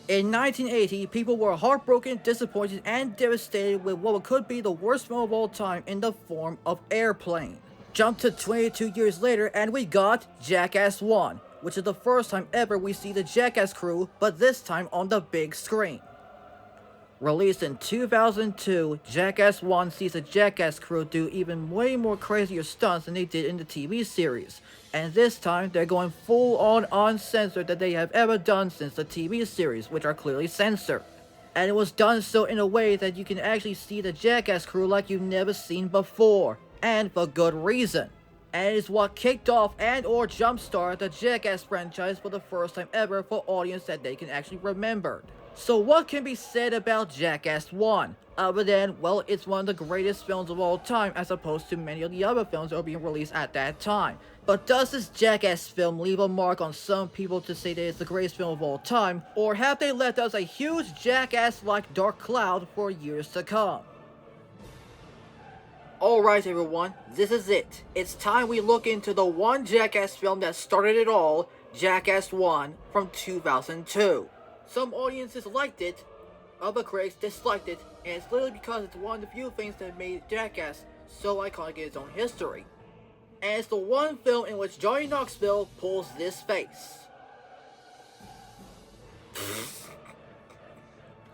In 1980, people were heartbroken, disappointed, and devastated with what could be the worst film of all time in the form of Airplane. Jump to 22 years later and we got Jackass 1, which is the first time ever we see the Jackass crew, but this time on the big screen. Released in 2002, Jackass 1 sees the Jackass crew do even way more crazier stunts than they did in the TV series, and this time they're going full on uncensored than they have ever done since the TV series, which are clearly censored. And it was done so in a way that you can actually see the Jackass crew like you've never seen before, and for good reason. And it is what kicked off and or jumpstarted the Jackass franchise for the first time ever for audience that they can actually remember. So what can be said about Jackass 1? Other than, well, it's one of the greatest films of all time as opposed to many of the other films that were being released at that time. But does this Jackass film leave a mark on some people to say that it's the greatest film of all time? Or have they left us a huge Jackass-like dark cloud for years to come? Alright everyone, this is it. It's time we look into the one Jackass film that started it all, Jackass 1 from 2002. Some audiences liked it, other critics disliked it, and it's literally because it's one of the few things that made Jackass so iconic in its own history. And it's the one film in which Johnny Knoxville pulls this face.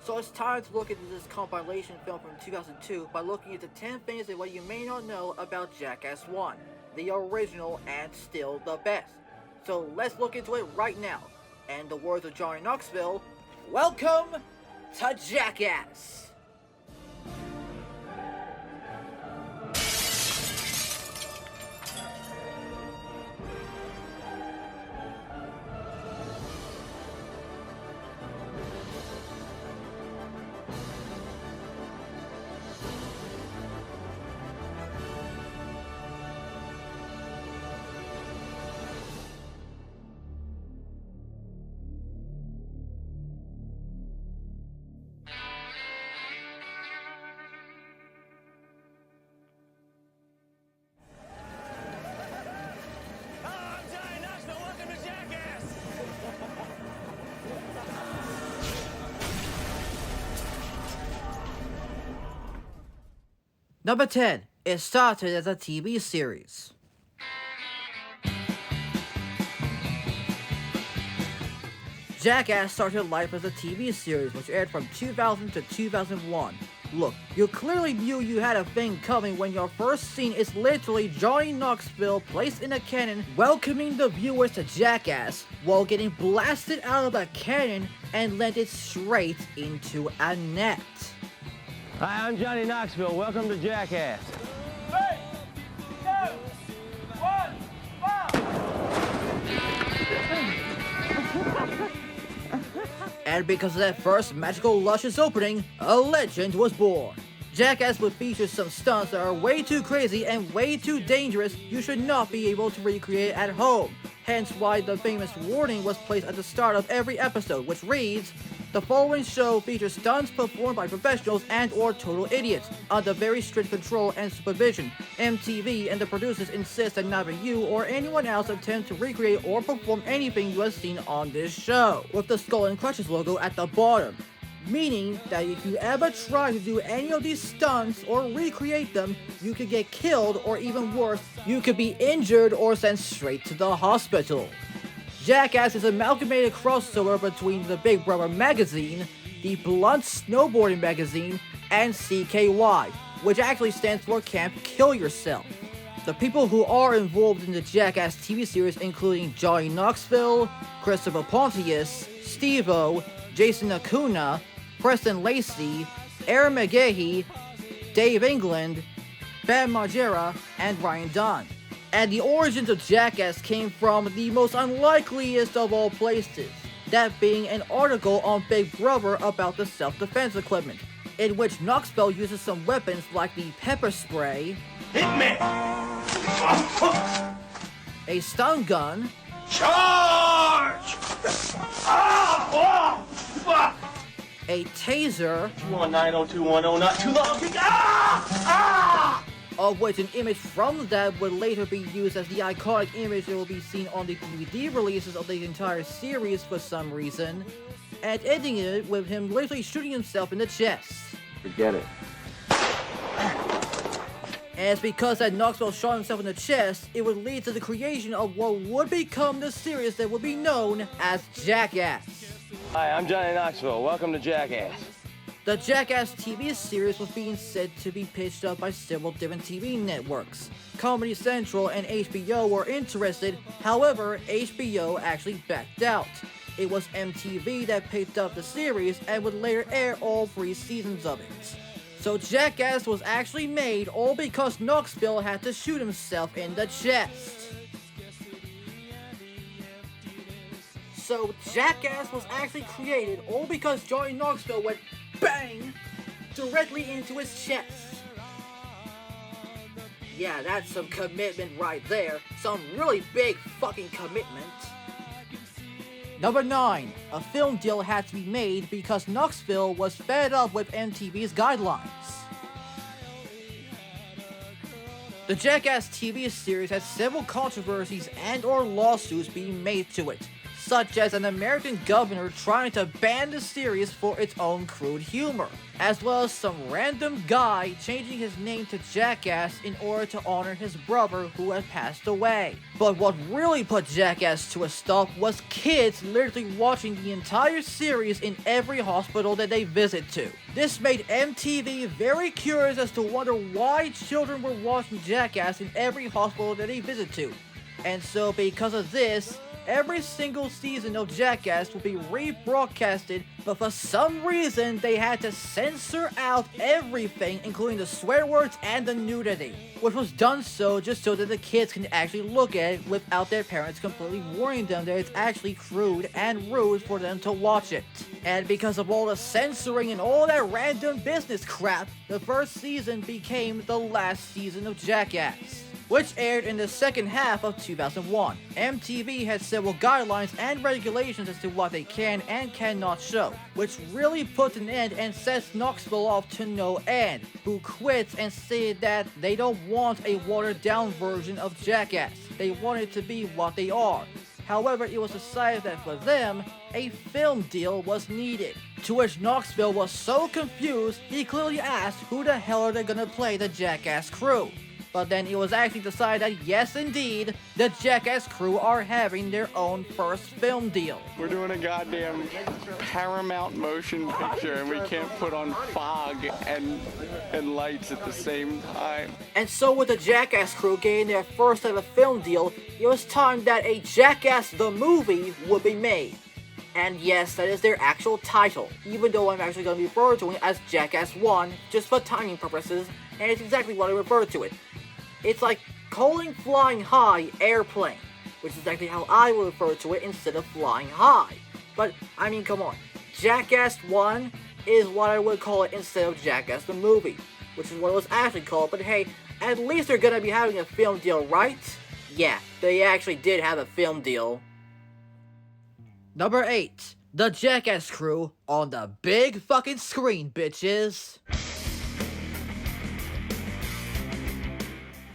So it's time to look into this compilation film from 2002 by looking into 10 things that what you may not know about Jackass 1, the original and still the best. So let's look into it right now. And the words of Johnny Knoxville, welcome to Jackass! Number 10. It started as a TV series. Jackass started life as a TV series which aired from 2000 to 2001. Look, you clearly knew you had a thing coming when your first scene is literally Johnny Knoxville placed in a cannon welcoming the viewers to Jackass while getting blasted out of a cannon and landed straight into a net. Hi, I'm Johnny Knoxville. Welcome to Jackass. 3, 2, 1, And because of that first magical luscious opening, a legend was born. Jackass would feature some stunts that are way too crazy and way too dangerous you should not be able to recreate at home. Hence why the famous warning was placed at the start of every episode, which reads, "The following show features stunts performed by professionals and or total idiots, under very strict control and supervision. MTV and the producers insist that neither you or anyone else attempt to recreate or perform anything you have seen on this show," with the Skull and Crutches logo at the bottom. Meaning that if you ever try to do any of these stunts or recreate them, you could get killed, or even worse, you could be injured or sent straight to the hospital. Jackass is an amalgamated crossover between the Big Brother magazine, the Blunt Snowboarding magazine, and CKY, which actually stands for Camp Kill Yourself. The people who are involved in the Jackass TV series including Johnny Knoxville, Christopher Pontius, Steve-O, Jason Acuna, Preston Lacey, Aaron McGahee, Dave England, Bam Margera, and Ryan Dunn. And the origins of Jackass came from the most unlikeliest of all places, that being an article on Big Brother about the self-defense equipment, in which Knoxville uses some weapons like the pepper spray, Hit me! a stun gun, Charge! a taser, 219-0210, not too long. of which an image from that would later be used as the iconic image that will be seen on the DVD releases of the entire series for some reason, and ending it with him literally shooting himself in the chest. Forget it. And it's because that Knoxville shot himself in the chest, it would lead to the creation of what would become the series that would be known as Jackass. Hi, I'm Johnny Knoxville. Welcome to Jackass. The Jackass TV series was being said to be pitched up by several different TV networks. Comedy Central and HBO were interested, however, HBO actually backed out. It was MTV that picked up the series and would later air all 3 seasons of it. So Jackass was actually made all because Knoxville had to shoot himself in the chest. So Jackass was actually created all because Johnny Knoxville went BANG! Directly into his chest. Yeah, that's some commitment right there. Some really big fucking commitment. Number 9. A film deal had to be made because Knoxville was fed up with MTV's guidelines. The Jackass TV series had several controversies and/or lawsuits being made to it, such as an American governor trying to ban the series for its own crude humor, as well as some random guy changing his name to Jackass in order to honor his brother who had passed away. But what really put Jackass to a stop was kids literally watching the entire series in every hospital that they visit to. This made MTV very curious as to wonder why children were watching Jackass in every hospital that they visit to. And so because of this, every single season of Jackass will be rebroadcasted, but for some reason they had to censor out everything, including the swear words and the nudity, which was done so just so that the kids can actually look at it without their parents completely warning them that it's actually crude and rude for them to watch it. And because of all the censoring and all that random business crap, the first season became the last season of Jackass, which aired in the second half of 2001. MTV had several guidelines and regulations as to what they can and cannot show, which really puts an end and sets Knoxville off to no end, who quits and said that they don't want a watered down version of Jackass. They want it to be what they are. However, it was decided that for them, a film deal was needed, to which Knoxville was so confused he clearly asked who the hell are they gonna play the Jackass crew. But then it was actually decided that yes indeed, the Jackass crew are having their own first film deal. We're doing a goddamn Paramount motion picture and we can't put on fog and lights at the same time. And so with the Jackass crew getting their first ever film deal, it was time that a Jackass the movie would be made. And yes, that is their actual title, even though I'm actually going to be referring to it as Jackass 1, just for timing purposes, and it's exactly what I refer to it. It's like calling Flying High Airplane, which is exactly how I would refer to it instead of Flying High. But, I mean, come on. Jackass 1 is what I would call it instead of Jackass the movie, which is what it was actually called, but hey, at least they're gonna be having a film deal, right? Yeah, they actually did have a film deal. Number 8. The Jackass crew on the big fucking screen, bitches.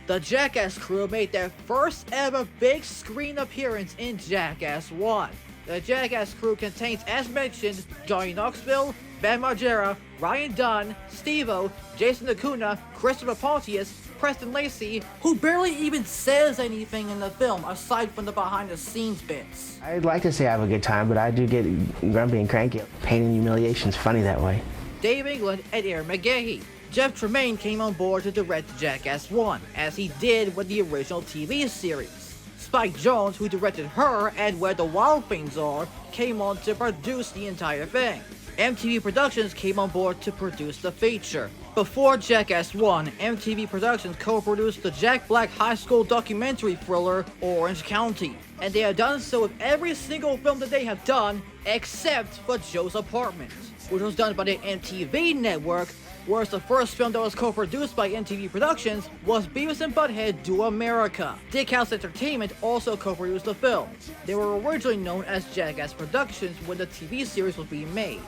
The Jackass crew made their first ever big screen appearance in Jackass 1. The Jackass crew contains, as mentioned, Johnny Knoxville, Ben Margera, Ryan Dunn, Steve-O, Jason Acuna, Christopher Pontius, Preston Lacey, who barely even says anything in the film aside from the behind the scenes bits. I'd like to say I have a good time, but I do get grumpy and cranky. Pain and humiliation's funny that way. Dave England and Aaron McGahey. Jeff Tremaine came on board to direct Jackass 1, as he did with the original TV series. Spike Jonze, who directed Her and Where the Wild Things Are, came on to produce the entire thing. MTV Productions came on board to produce the feature. Before Jackass 1, MTV Productions co-produced the Jack Black high school documentary thriller Orange County, and they have done so with every single film that they have done except for Joe's Apartment, which was done by the MTV network, whereas the first film that was co-produced by MTV Productions was Beavis and Butthead Do America. Dick House Entertainment also co-produced the film. They were originally known as Jackass Productions when the TV series was being made.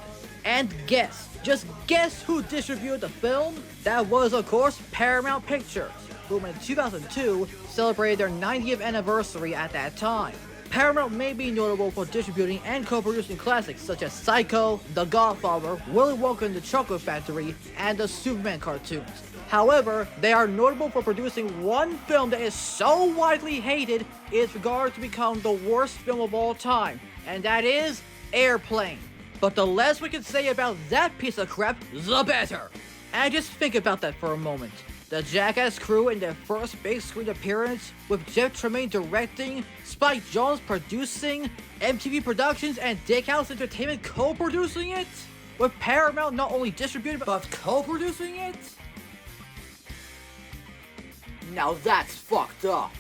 And just guess who distributed the film? That was, of course, Paramount Pictures, who in 2002 celebrated their 90th anniversary at that time. Paramount may be notable for distributing and co-producing classics such as Psycho, The Godfather, Willy Wonka and the Chocolate Factory, and the Superman cartoons. However, they are notable for producing one film that is so widely hated it is regarded to become the worst film of all time, and that is Airplane. But the less we can say about that piece of crap, the better. And just think about that for a moment. The Jackass crew in their first big screen appearance, with Jeff Tremaine directing, Spike Jonze producing, MTV Productions and Dickhouse Entertainment co-producing it, with Paramount not only distributing but co-producing it? Now that's fucked up.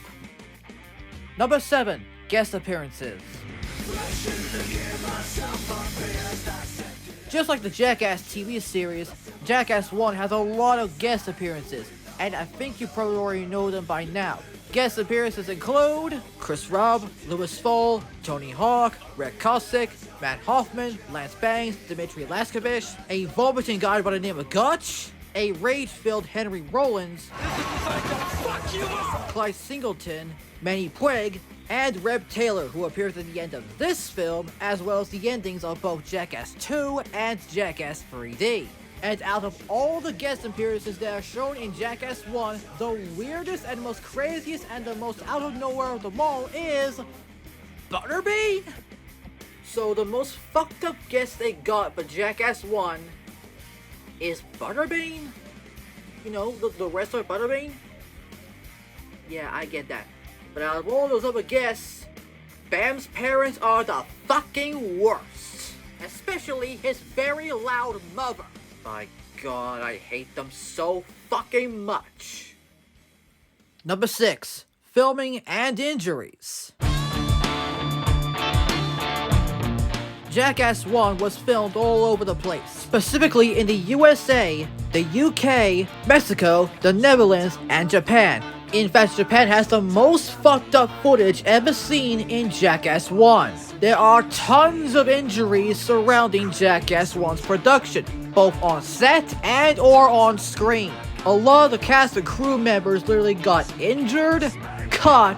Number 7. Guest appearances. Just like the Jackass TV series, Jackass 1 has a lot of guest appearances, and I think you probably already know them by now. Guest appearances include Chris Robb, Louis Fall, Tony Hawk, Rick Kosick, Matt Hoffman, Lance Bangs, Dmitry Laskovich, a vomiting guy by the name of Gutch, a rage-filled Henry Rollins, Clyde Singleton, Manny Puig, and Reb Taylor, who appears at the end of this film, as well as the endings of both Jackass 2 and Jackass 3D. And out of all the guest appearances that are shown in Jackass 1, the weirdest and most craziest and the most out of nowhere of them all is Butterbean? So the most fucked up guest they got for Jackass 1 is Butterbean? You know, the wrestler Butterbean? Yeah, I get that. But out of all those other guests, Bam's parents are the fucking worst. Especially his very loud mother. My god, I hate them so fucking much. Number 6. Filming and injuries. Jackass 1 was filmed all over the place, specifically in the USA, the UK, Mexico, the Netherlands, and Japan. In fact, Japan has the most fucked up footage ever seen in Jackass 1. There are tons of injuries surrounding Jackass 1's production, both on set and or on screen. A lot of the cast and crew members literally got injured, cut,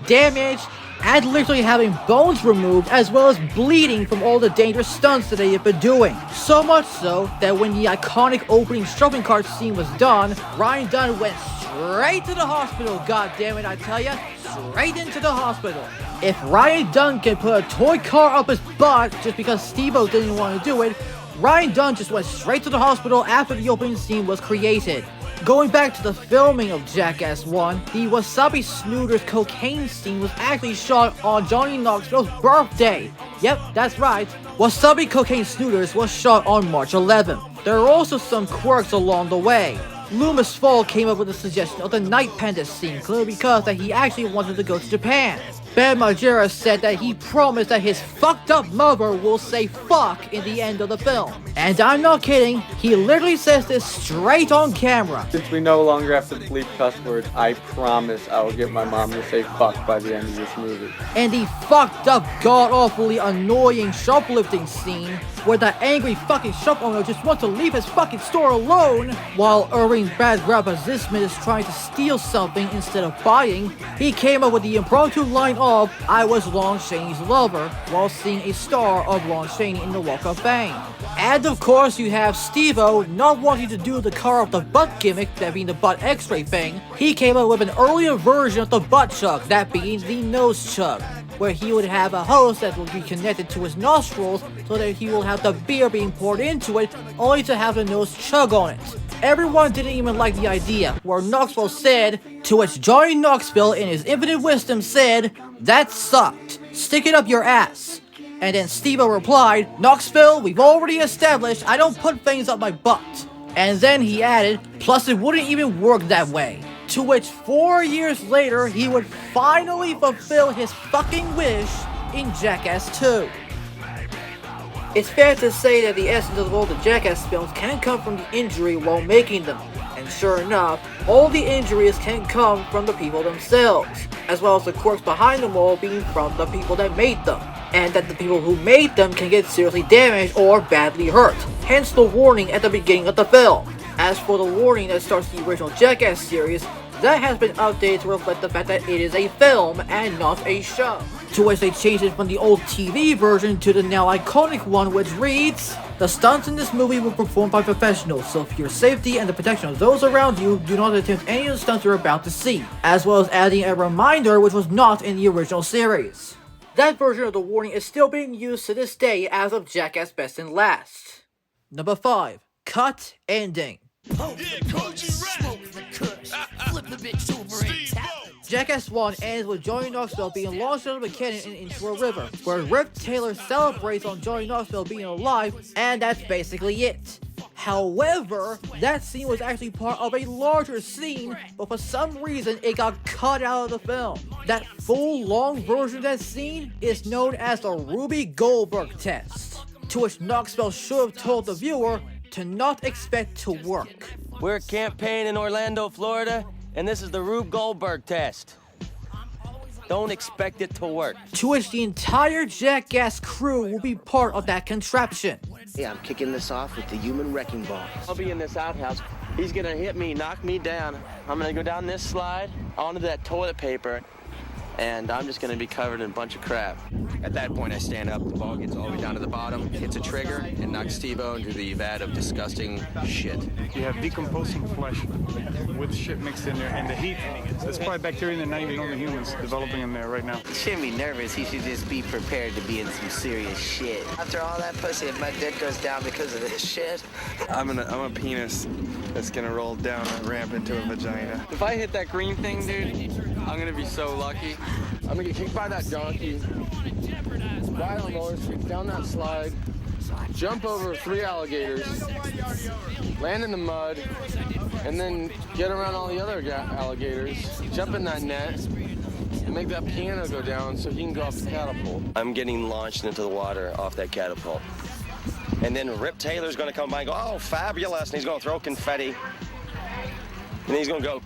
damaged, and literally having bones removed, as well as bleeding from all the dangerous stunts that they have been doing. So much so that when the iconic opening shopping cart scene was done, Ryan Dunn went straight to the hospital, goddammit, I tell ya, straight into the hospital. If Ryan Dunn can put a toy car up his butt just because Steve-O didn't want to do it, Ryan Dunn just went straight to the hospital after the opening scene was created. Going back to the filming of Jackass 1, the Wasabi Snooters cocaine scene was actually shot on Johnny Knoxville's birthday. Yep, that's right. Wasabi Cocaine Snooters was shot on March 11th. There are also some quirks along the way. Loomis Fall came up with the suggestion of the Night Panda scene, clearly because that he actually wanted to go to Japan. Ben Margera said that he promised that his fucked up mother will say fuck in the end of the film. And I'm not kidding, he literally says this straight on camera. Since we no longer have to bleep cuss words, I promise I will get my mom to say fuck by the end of this movie. And the fucked up, god-awfully annoying shoplifting scene, where the angry fucking shop owner just wants to leave his fucking store alone, while Irving's bad rap assistant is trying to steal something instead of buying. He came up with the impromptu line of, "I was Lon Chaney's lover," while seeing a star of Lon Chaney in the Walk of Fame. And of course you have Steve-O not wanting to do the car of the butt gimmick, that being the butt x-ray thing. He came up with an earlier version of the butt chug, that being the nose chug, where he would have a hose that would be connected to his nostrils so that he will have the beer being poured into it, only to have the nose chug on it. Everyone didn't even like the idea, where Knoxville said, to which Johnny Knoxville in his infinite wisdom said, "That sucked, stick it up your ass." And then Steve-O replied, "Knoxville, we've already established I don't put things up my butt." And then he added, "Plus it wouldn't even work that way." To which 4 years later, he would finally fulfill his fucking wish in Jackass 2. It's fair to say that the essence of all the Jackass films can come from the injury while making them. And sure enough, all the injuries can come from the people themselves, as well as the quirks behind them all being from the people that made them. And that the people who made them can get seriously damaged or badly hurt. Hence the warning at the beginning of the film. As for the warning that starts the original Jackass series, that has been updated to reflect the fact that it is a film and not a show. to which they changed it from the old TV version to the now iconic one, which reads, "The stunts in this movie were performed by professionals, so for your safety and the protection of those around you, do not attempt any of the stunts you're about to see," as well as adding a reminder which was not in the original series. That version of the warning is still being used to this day as of Jackass Best and Last. Number 5. Cut Ending. Jackass 1 ends with Johnny Knoxville being launched out of a cannon and into a river, where Rip Taylor celebrates on Johnny Knoxville being alive, and that's basically it. However, that scene was actually part of a larger scene, but for some reason it got cut out of the film. That full long version of that scene is known as the Ruby Goldberg test, to which Knoxville should have told the viewer to not expect to work. We're campaigning in Orlando, Florida, and this is the Rube Goldberg test. Don't expect it to work. To which the entire Jackass crew will be part of that contraption. Hey, I'm kicking this off with the human wrecking ball. I'll be in this outhouse. He's gonna hit me, knock me down. I'm gonna go down this slide onto that toilet paper, and I'm just gonna be covered in a bunch of crap. At that point, I stand up, the ball gets all the way down to the bottom, hits a trigger, and knocks Steve-O into the vat of disgusting shit. You have decomposing flesh with shit mixed in there, and the heat, there's probably bacteria that not even known to humans developing in there right now. He shouldn't be nervous. He should just be prepared to be in some serious shit. After all that pussy, if my dick goes down because of this shit. I'm a penis that's gonna roll down a ramp into a vagina. If I hit that green thing, dude, I'm gonna be so lucky. I'm gonna get kicked by that donkey, ride on horse, down that slide, jump over 3 alligators, land in the mud, and then get around all the other alligators, jump in that net, and make that piano go down so he can go off the catapult. I'm getting launched into the water off that catapult. And then Rip Taylor's gonna come by and go, "Oh, fabulous," and he's gonna throw confetti. And he's gonna go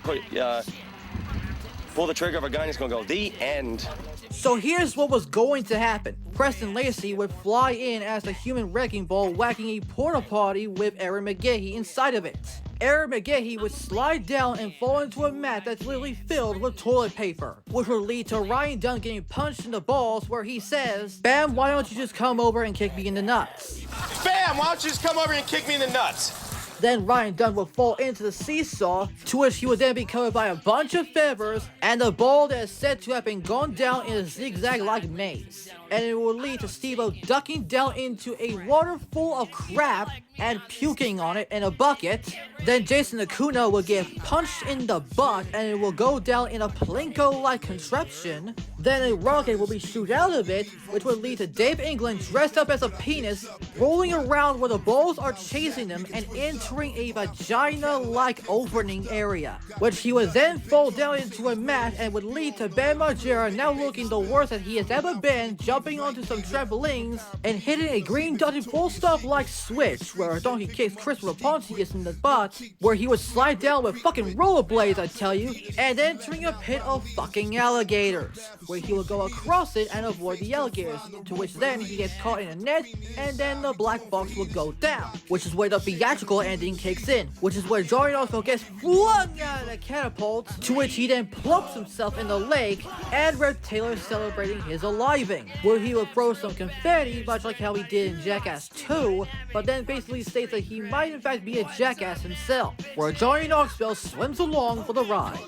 pull the trigger of a gun, he's gonna go, "The end." So here's what was going to happen. Preston Lacey would fly in as the human wrecking ball, whacking a porta potty with Aaron McGahey inside of it. Aaron McGahey would slide down and fall into a mat that's literally filled with toilet paper, which would lead to Ryan Dunn getting punched in the balls, where he says, "Bam, why don't you just come over and kick me in the nuts?" Bam! Why don't you just come over and kick me in the nuts? Then Ryan Dunn would fall into the seesaw, to which he would then be covered by a bunch of feathers and the ball that is said to have been gone down in a zigzag-like maze. And it would lead to Steve-O ducking down into a water full of crap and puking on it in a bucket. Then Jason Acuna would get punched in the butt and it will go down in a Plinko-like contraption. Then a rocket will be shot out of it, which would lead to Dave England dressed up as a penis, rolling around where the balls are chasing him and entering a vagina-like opening area, which he would then fall down into a mat and would lead to Bam Margera, now looking the worst that he has ever been, jumping onto some trampolines and hitting a green dotted full stop like switch, where a donkey kicks Christopher Pontius in the butt, where he would slide down with fucking rollerblades, I tell you, and entering a pit of fucking alligators, where he would go across it and avoid the alligators, to which then he gets caught in a net, and then the black box will go down, which is where the theatrical ending kicks in, which is where Johnny Knoxville gets flung out of the catapult, to which he then plumps himself in the lake, and Rip Taylor celebrating his aliving, where he would throw some confetti, much like how he did in Jackass 2, but then basically states that he might in fact be a jackass himself, where Johnny Knoxville swims along for the ride.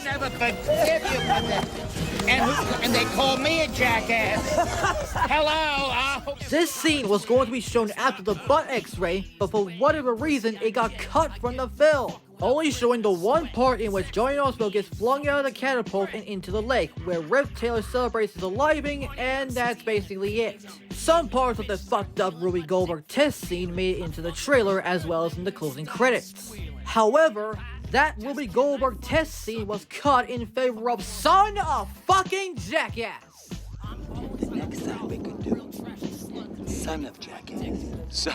Never forgive you for this. And they call me a jackass. Hello. This scene was going to be shown after the butt x-ray, but for whatever reason it got cut from the film, only showing the one part in which Johnny Knoxville gets flung out of the catapult and into the lake, where Rip Taylor celebrates his aliving, and that's basically it. Some parts of the fucked up Ruby Goldberg test scene made it into the trailer as well as in the closing credits. However, that Ruby Goldberg test scene was cut in favor of Son of fucking Jackass. The next thing we could do, Son of Jackass.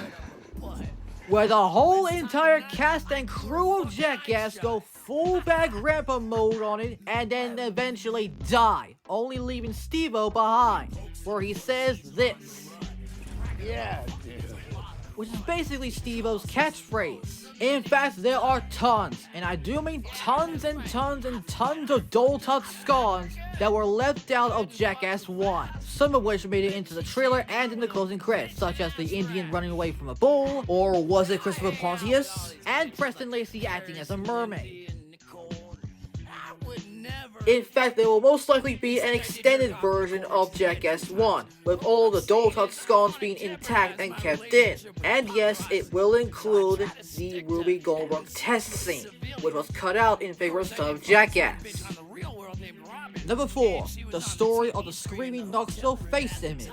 Where the whole entire cast and crew of Jackass go full bag grandpa mode on it and then eventually die, only leaving Steve-O behind, where he says this. Yeah, dude. which is basically Steve-O's catchphrase. In fact, there are tons, and I do mean tons and tons and tons of Dole-Tot scones that were left out of Jackass 1, some of which made it into the trailer and in the closing credits, such as the Indian running away from a bull, or was it Christopher Pontius, and Preston Lacey acting as a mermaid. In fact, there will most likely be an extended version of Jackass 1, with all the Dole-Tot scones being intact and kept in. And yes, it will include the Ruby Goldberg test scene, which was cut out in favor of Son of Jackass. Number 4, the story of the screaming Knoxville face image.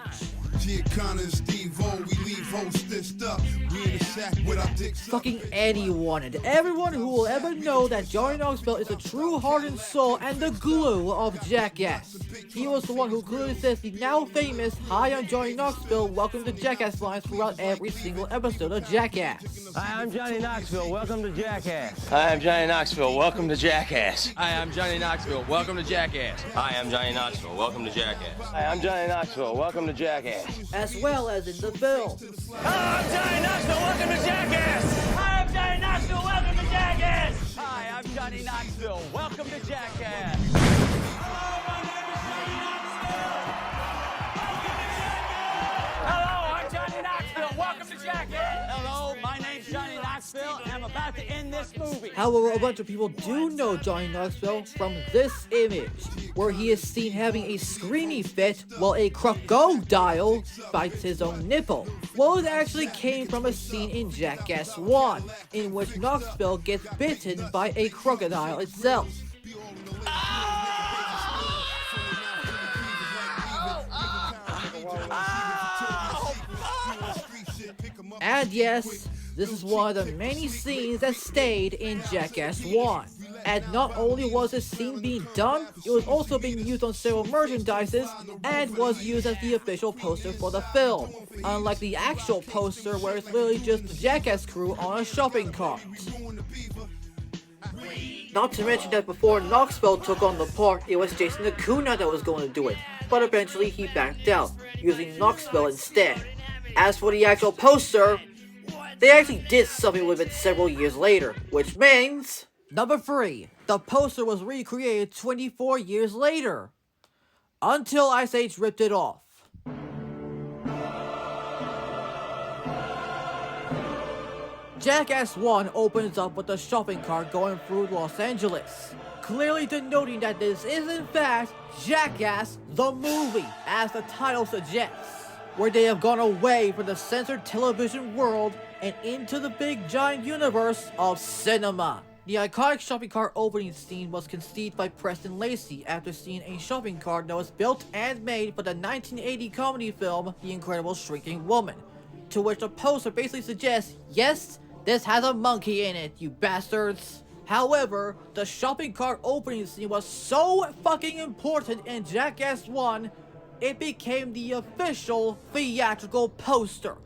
Fucking anyone and everyone who will ever know that Johnny Knoxville is the true heart and soul and the glue of Jackass. He was the one who clearly says the now famous "Hi, I'm Johnny Knoxville, welcome to Jackass" lines throughout every single episode of Jackass. Hi, I'm Johnny Knoxville, welcome to Jackass. Hi, I'm Johnny Knoxville. Welcome to Jackass. Hi, I'm Johnny Knoxville. Welcome to Jackass. Hi, I'm Johnny Knoxville. Welcome to Jackass. Hi, I'm Johnny Knoxville, welcome to Jackass. As well as in the film. Hi, I'm Johnny Knoxville, welcome to Jackass. Hi, I'm Johnny Knoxville, welcome to Jackass. Hi, I'm Johnny Knoxville, welcome to Jackass. Hello, I'm Johnny Knoxville, welcome to Jackass. Hello, my name's Johnny Knoxville, and I'm about to end this movie. However, a bunch of people do know Johnny Knoxville from this image, where he is seen having a screamy fit while a crocodile bites his own nipple. Well, it actually came from a scene in Jackass 1, in which Knoxville gets bitten by a crocodile itself. And yes, this is one of the many scenes that stayed in Jackass 1. And not only was this scene being done, it was also being used on several merchandises and was used as the official poster for the film. Unlike the actual poster where it's literally just the Jackass crew on a shopping cart. Not to mention that before Knoxville took on the part, it was Jason Acuna that was going to do it, but eventually he backed out, using Knoxville instead. As for the actual poster, they actually did something with it several years later, which means... Number 3, the poster was recreated 24 years later, until Ice Age ripped it off. Jackass 1 opens up with a shopping cart going through Los Angeles, clearly denoting that this is in fact Jackass the movie, as the title suggests, where they have gone away from the censored television world and into the big giant universe of cinema. The iconic shopping cart opening scene was conceived by Preston Lacey after seeing a shopping cart that was built and made for the 1980 comedy film The Incredible Shrinking Woman, to which the poster basically suggests, yes, this has a monkey in it, you bastards. However, the shopping cart opening scene was so fucking important in Jackass 1, it became the official theatrical poster.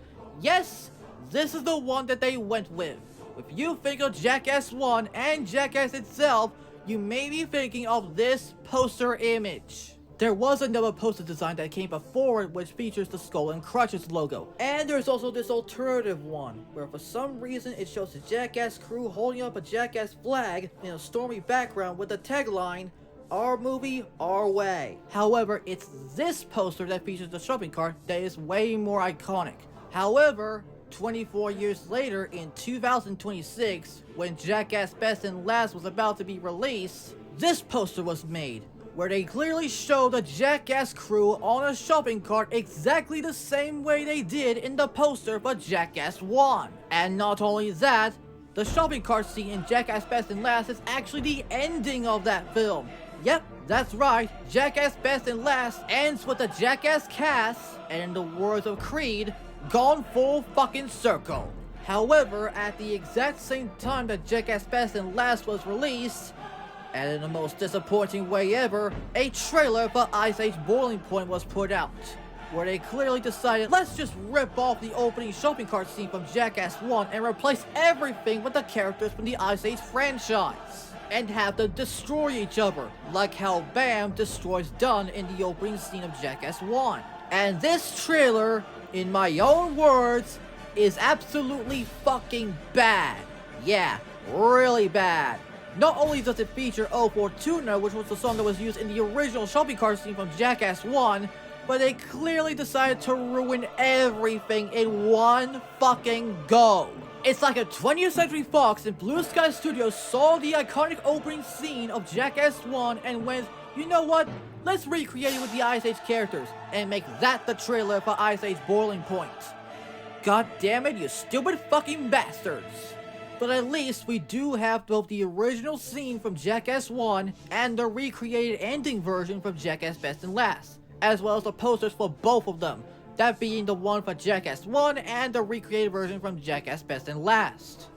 Yes, this is the one that they went with. If you think of Jackass 1 and Jackass itself, you may be thinking of this poster image. There was another poster design that came before it, which features the Skull and Crutches logo. And there's also this alternative one, where for some reason it shows the Jackass crew holding up a Jackass flag in a stormy background with the tagline, "Our movie, our way." However, it's this poster that features the shopping cart that is way more iconic. However, 24 years later, in 2026, when Jackass Best and Last was about to be released, this poster was made, where they clearly show the Jackass crew on a shopping cart exactly the same way they did in the poster for Jackass 1. And not only that, the shopping cart scene in Jackass Best and Last is actually the ending of that film. Yep, that's right, Jackass Best and Last ends with the Jackass cast, and in the words of Creed, gone full fucking circle. However, at the exact same time that Jackass Best and Last was released, and in the most disappointing way ever, a trailer for Ice Age Boiling Point was put out, where they clearly decided, let's just rip off the opening shopping cart scene from Jackass 1 and replace everything with the characters from the Ice Age franchise, and have them destroy each other, like how Bam destroys Dunn in the opening scene of Jackass 1. And this trailer, in my own words, is absolutely fucking bad. Yeah, really bad. Not only does it feature 04 Tuner, which was the song that was used in the original shopping cart scene from Jackass 1, but they clearly decided to ruin everything in one fucking go. It's like a 20th Century Fox and Blue Sky Studios saw the iconic opening scene of Jackass 1 and went, you know what, let's recreate it with the Ice Age characters and make that the trailer for Ice Age Boiling Point. God damn it, you stupid fucking bastards. But at least we do have both the original scene from Jackass 1 and the recreated ending version from Jackass Best and Last, as well as the posters for both of them, that being the one for Jackass 1 and the recreated version from Jackass Best and Last.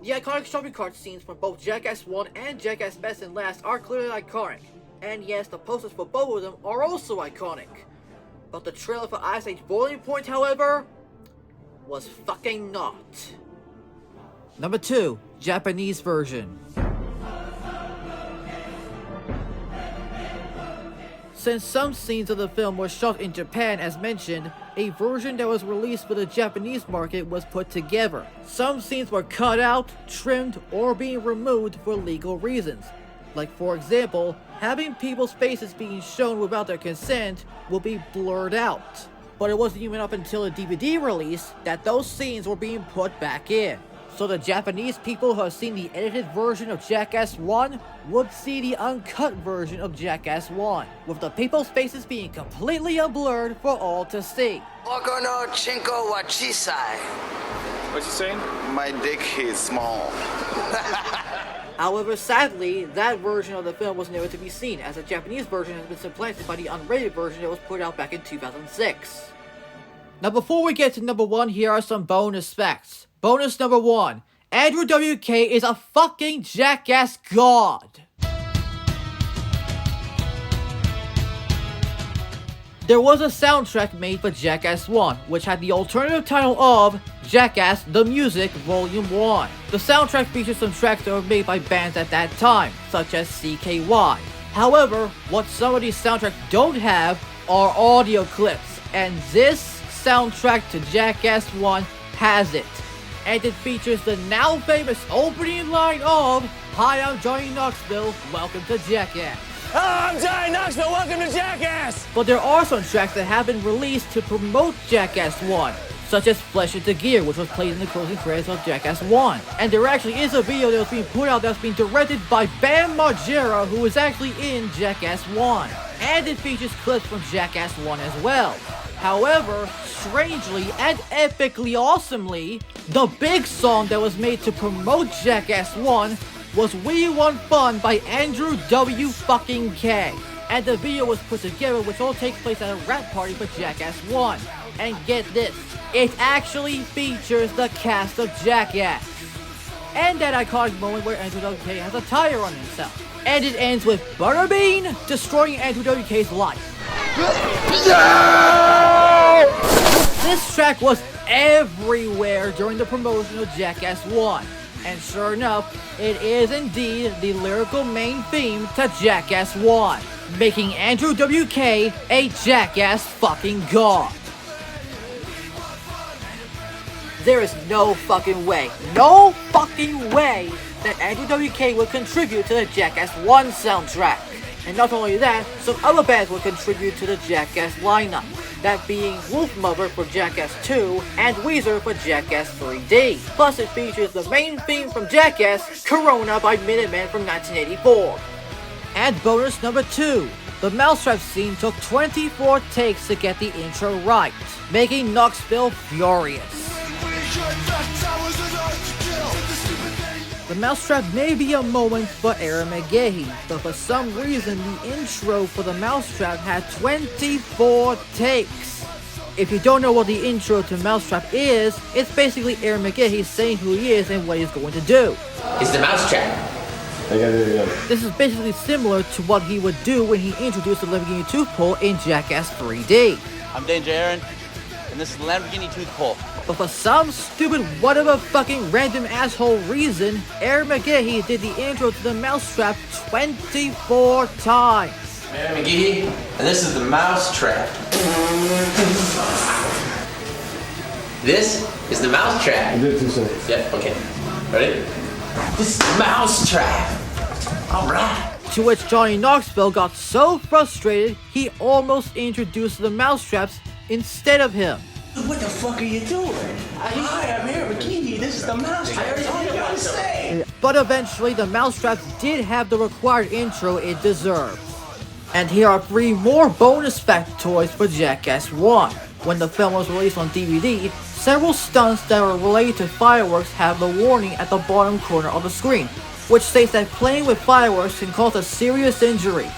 The iconic shopping cart scenes from both Jackass 1 and Jackass Best and Last are clearly iconic, and yes, the posters for both of them are also iconic. But the trailer for Ice Age Boiling Point, however, was fucking not. Number 2, Japanese version. Since some scenes of the film were shot in Japan as mentioned, a version that was released for the Japanese market was put together. Some scenes were cut out, trimmed, or being removed for legal reasons. Like for example, having people's faces being shown without their consent will be blurred out. But it wasn't even up until the DVD release that those scenes were being put back in. So the Japanese people who have seen the edited version of Jackass 1 would see the uncut version of Jackass 1, with the people's faces being completely unblurred for all to see. Oko no chinko wa chisai. What's he saying? My dick is small. However, sadly, that version of the film was never to be seen, as the Japanese version has been supplanted by the unrated version that was put out back in 2006. Now before we get to number 1, here are some bonus facts. Bonus number 1, Andrew WK is a fucking Jackass god. There was a soundtrack made for Jackass 1, which had the alternative title of Jackass The Music Volume 1. The soundtrack features some tracks that were made by bands at that time, such as CKY. However, what some of these soundtracks don't have are audio clips, and this soundtrack to Jackass 1 has it. And it features the now famous opening line of, "Hi, I'm Johnny Knoxville, welcome to Jackass." Hello, I'm Johnny Knoxville, welcome to Jackass! But there are some tracks that have been released to promote Jackass 1, such as Flesh Into Gear, which was played in the closing credits of Jackass 1. And there actually is a video that was being put out that's being directed by Bam Margera, who is actually in Jackass 1. And it features clips from Jackass 1 as well. However, strangely and epically awesomely, the big song that was made to promote Jackass 1 was We Want Fun by Andrew W.K. And the video was put together, which all takes place at a rap party for Jackass 1. And get this, it actually features the cast of Jackass. And that iconic moment where Andrew WK has a tire on himself. And it ends with Butterbean destroying Andrew WK's life. This track was everywhere during the promotion of Jackass 1. And sure enough, it is indeed the lyrical main theme to Jackass 1, making Andrew WK a Jackass fucking god. There is no fucking way that Andrew WK would contribute to the Jackass 1 soundtrack. And not only that, some other bands would contribute to the Jackass lineup, that being Wolfmother for Jackass 2 and Weezer for Jackass 3D. Plus it features the main theme from Jackass, Corona by Minutemen from 1984. And bonus number 2, the Mousetrap scene took 24 takes to get the intro right, making Knoxville furious. The Mousetrap may be a moment for Aaron McGahey, but for some reason the intro for the Mousetrap had 24 takes. If you don't know what the intro to Mousetrap is, it's basically Aaron McGahey saying who he is and what he's going to do. It's the Mousetrap. This is basically similar to what he would do when he introduced the Lamborghini tooth pull in Jackass 3D. I'm Danger Aaron, and this is the Lamborghini tooth pull. But for some stupid whatever fucking random asshole reason, Aaron McGahey did the intro to the Mousetrap 24 times. Aaron McGahey, and this is the Mousetrap. This is the mousetrap. I did it too soon. Yep, okay. Ready? This is the mousetrap. Alright. To which Johnny Knoxville got so frustrated, he almost introduced the mousetraps instead of him. What the fuck are you doing? Hi, I'm here, Bikini. This is the mousetrap. I already told you what to say. But eventually, the mousetraps did have the required intro it deserved. And here are 3 more bonus factoids for Jackass 1. When the film was released on DVD, several stunts that were related to fireworks have the warning at the bottom corner of the screen, which states that playing with fireworks can cause a serious injury.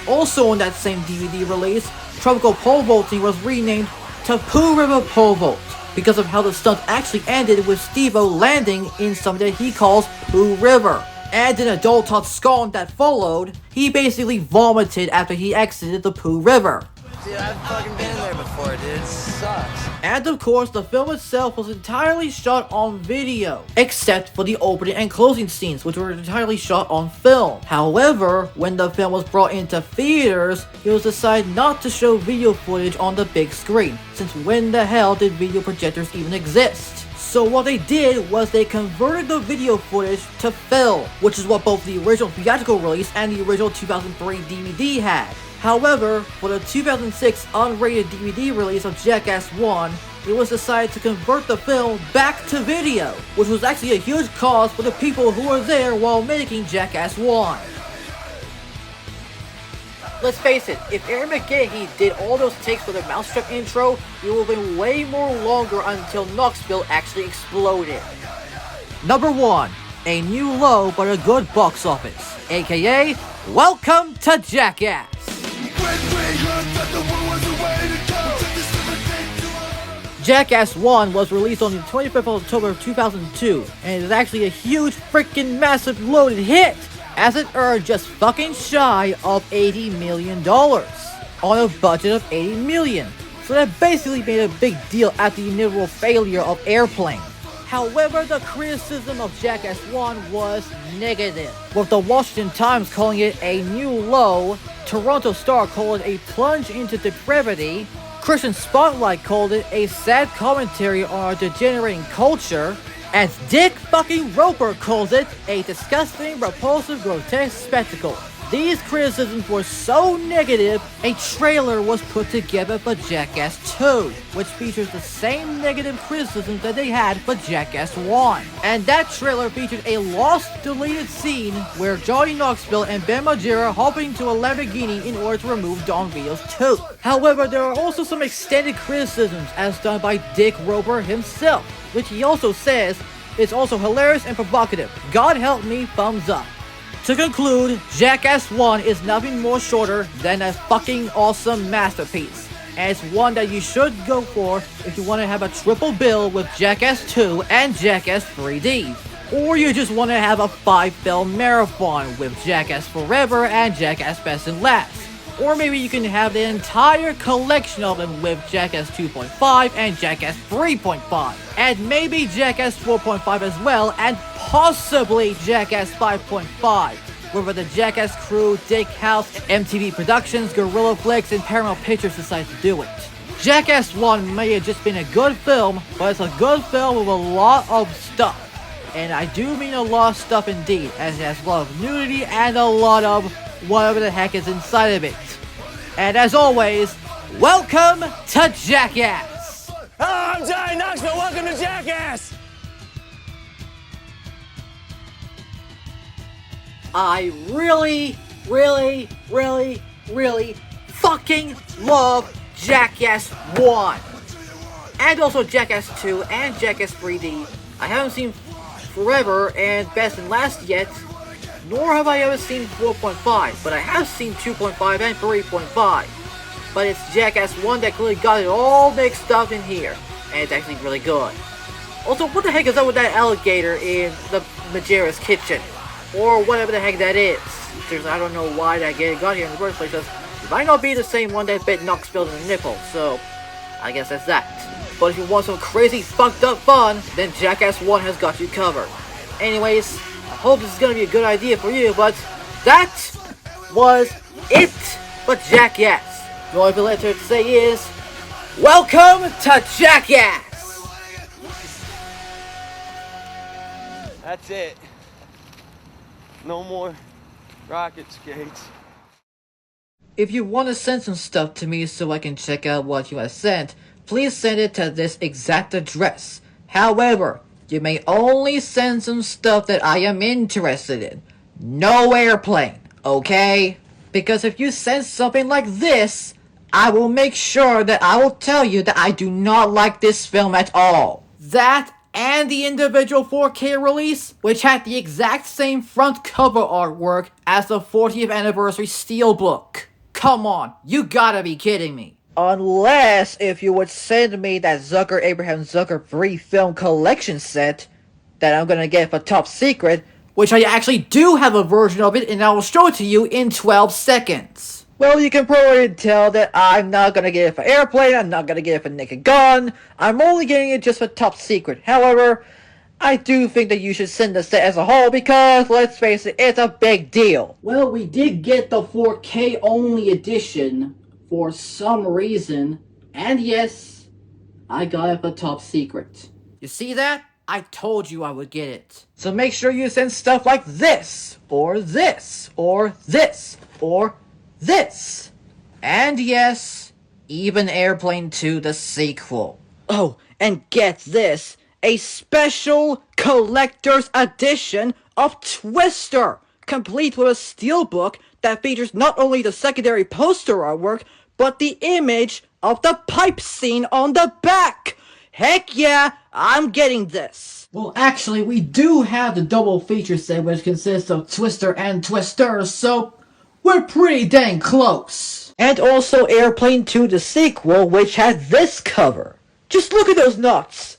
Also on that same DVD release, tropical pole vaulting was renamed to Pooh River Pole Vault because of how the stunt actually ended with Steve-O landing in something that he calls Pooh River. And in Adult Tot Scone that followed, he basically vomited after he exited the Pooh River. Dude, I've fucking been there before, dude. It sucks. And of course, the film itself was entirely shot on video, except for the opening and closing scenes, which were entirely shot on film. However, when the film was brought into theaters, it was decided not to show video footage on the big screen, since when the hell did video projectors even exist? So what they did was they converted the video footage to film, which is what both the original theatrical release and the original 2003 DVD had. However, for the 2006 unrated DVD release of Jackass 1, it was decided to convert the film back to video, which was actually a huge cause for the people who were there while making Jackass 1. Let's face it, if Aaron McGahee did all those takes for the mousetrap intro, it would have been way more longer until Knoxville actually exploded. Number 1. A new low but a good box office, aka Welcome to Jackass. Jackass 1 was released on the 25th of October of 2002, and it is actually a huge freaking massive loaded hit, as it earned just fucking shy of $80 million, on a budget of $80 million, so that basically made a big deal after the inevitable failure of Airplane. However, the criticism of Jackass 1 was negative, with the Washington Times calling it a new low, Toronto Star called it a plunge into depravity, Christian Spotlight called it a sad commentary on our degenerating culture, and Dick fucking Roper calls it a disgusting, repulsive, grotesque spectacle. These criticisms were so negative, a trailer was put together for Jackass 2, which features the same negative criticisms that they had for Jackass 1. And that trailer featured a lost, deleted scene where Johnny Knoxville and Ben Margera hop into a Lamborghini in order to remove Don Vito's tooth. However, there are also some extended criticisms as done by Dick Roper himself, which he also says is also hilarious and provocative. God help me, thumbs up. To conclude, Jackass 1 is nothing more shorter than a fucking awesome masterpiece, and it's one that you should go for if you want to have a triple bill with Jackass 2 and Jackass 3D, or you just want to have a 5-film marathon with Jackass Forever and Jackass Best and Last, or maybe you can have the entire collection of them with Jackass 2.5 and Jackass 3.5, and maybe Jackass 4.5 as well, and possibly Jackass 5.5, whether the Jackass crew, Dick House, MTV Productions, Gorilla Flicks, and Paramount Pictures decide to do it. Jackass 1 may have just been a good film, but it's a good film with a lot of stuff. And I do mean a lot of stuff indeed, as it has a lot of nudity and a lot of whatever the heck is inside of it. And as always, welcome to Jackass! Hello, I'm Johnny Knoxville. Welcome to Jackass! I really fucking love Jackass 1. And also Jackass 2 and Jackass 3D. I haven't seen Forever and Best and Last yet, nor have I ever seen 4.5, but I have seen 2.5 and 3.5. But it's Jackass 1 that clearly got it all mixed up in here, and it's actually really good. Also, what the heck is up with that alligator in the Margera's kitchen? Or whatever the heck that is. Seriously, I don't know why that got here in the first place, because it might not be the same one that bit Knoxville in the nipple, so I guess that's that. But if you want some crazy fucked up fun, then Jackass 1 has got you covered. Anyways, I hope this is gonna be a good idea for you, but that was it for Jackass. The only thing left to say is, welcome to Jackass! That's it. No more rocket skates. If you want to send some stuff to me so I can check out what you have sent, please send it to this exact address. However, you may only send some stuff that I am interested in. No airplane, okay? Because if you send something like this, I will make sure that I will tell you that I do not like this film at all. That and the individual 4K release, which had the exact same front cover artwork as the 40th anniversary steelbook. Come on, you gotta be kidding me. Unless if you would send me that Zucker Abraham Zucker 3 film collection set that I'm gonna get for top secret, which I actually do have a version of it and I will show it to you in 12 seconds. Well, you can probably tell that I'm not gonna get it for Airplane, I'm not gonna get it for Naked Gun, I'm only getting it just for top secret. However, I do think that you should send the set as a whole because, let's face it, it's a big deal. Well, we did get the 4K only edition for some reason, and yes, I got it for top secret. You see that? I told you I would get it. So make sure you send stuff like this, or this, or this, or this. And yes, even Airplane 2 the sequel. Oh, and get this. A special collector's edition of Twister, complete with a steelbook that features not only the secondary poster artwork, but the image of the pipe scene on the back. Heck yeah, I'm getting this. Well, actually, we do have the double feature set, which consists of Twister and Twisters, so we're pretty dang close. And also Airplane 2 the sequel, which has this cover. Just look at those nuts.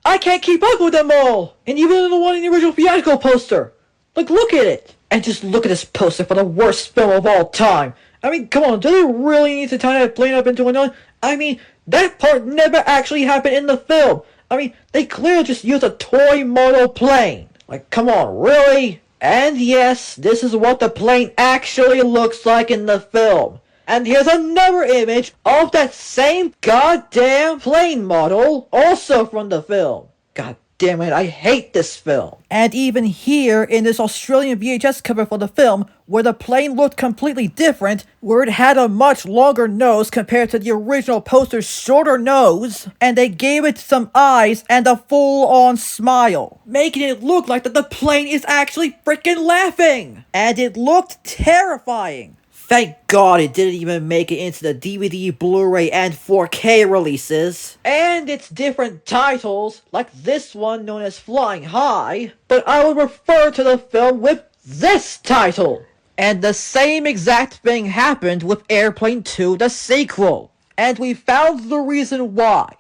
I can't keep up with them all! And even the one in the original theatrical poster! Like, look at it! And just look at this poster for the worst film of all time! I mean, come on, do they really need to tie that plane up into another? I mean, that part never actually happened in the film! I mean, they clearly just used a toy model plane! Like, come on, really? And yes, this is what the plane actually looks like in the film. And here's another image of that same goddamn plane model, also from the film. God damn it, I hate this film. And even here, in this Australian VHS cover for the film, where the plane looked completely different, where it had a much longer nose compared to the original poster's shorter nose, and they gave it some eyes and a full-on smile, making it look like that the plane is actually freaking laughing. And it looked terrifying. Thank God it didn't even make it into the DVD, Blu-ray, and 4K releases. And its different titles, like this one known as Flying High, but I would refer to the film with this title. And the same exact thing happened with Airplane 2 the sequel. And we found the reason why.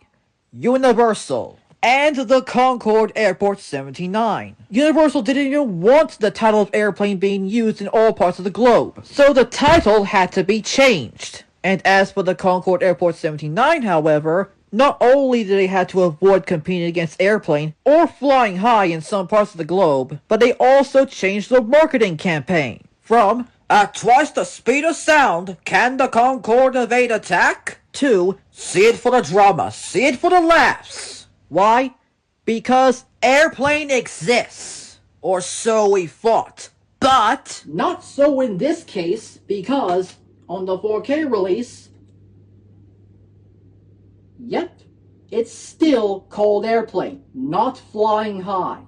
Universal. And the Concorde Airport 79. Universal didn't even want the title of Airplane being used in all parts of the globe, so the title had to be changed. And as for the Concorde Airport 79, however, not only did they have to avoid competing against Airplane or Flying High in some parts of the globe, but they also changed the marketing campaign from "At twice the speed of sound, can the Concorde evade attack?" to "See it for the drama, see it for the laughs." Why? Because Airplane exists. Or so we thought. But not so in this case, because on the 4K release, yep, it's still called Airplane, not Flying High.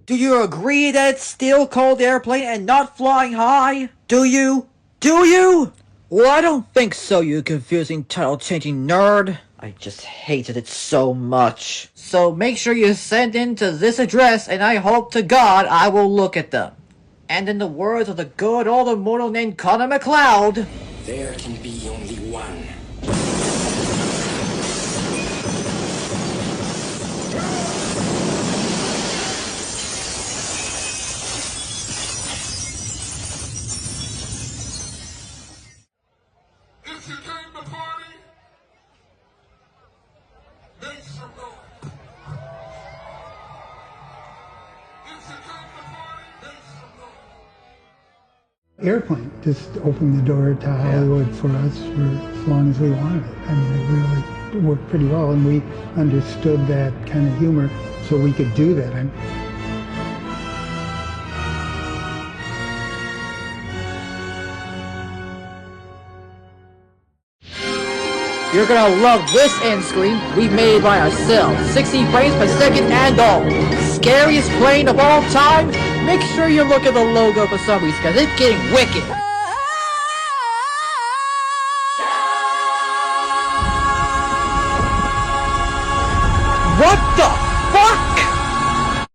Do you agree that it's still called Airplane and not Flying High? Do you? Do you? Well, I don't think so, you confusing title-changing nerd. I just hated it so much. So make sure you send in to this address, and I hope to God I will look at them. And in the words of the good old immortal named Connor McLeod, there can be only one. If you came to party, make some noise. If you came to party, make some noise. Airplane just opened the door to Hollywood for us for as long as we wanted it. I mean, it really worked pretty well, and we understood that kind of humor, so we could do that. You're gonna love this end screen we made by ourselves. 60 frames per second and all. Scariest plane of all time? Make sure you look at the logo for some reason, because it's getting wicked. What the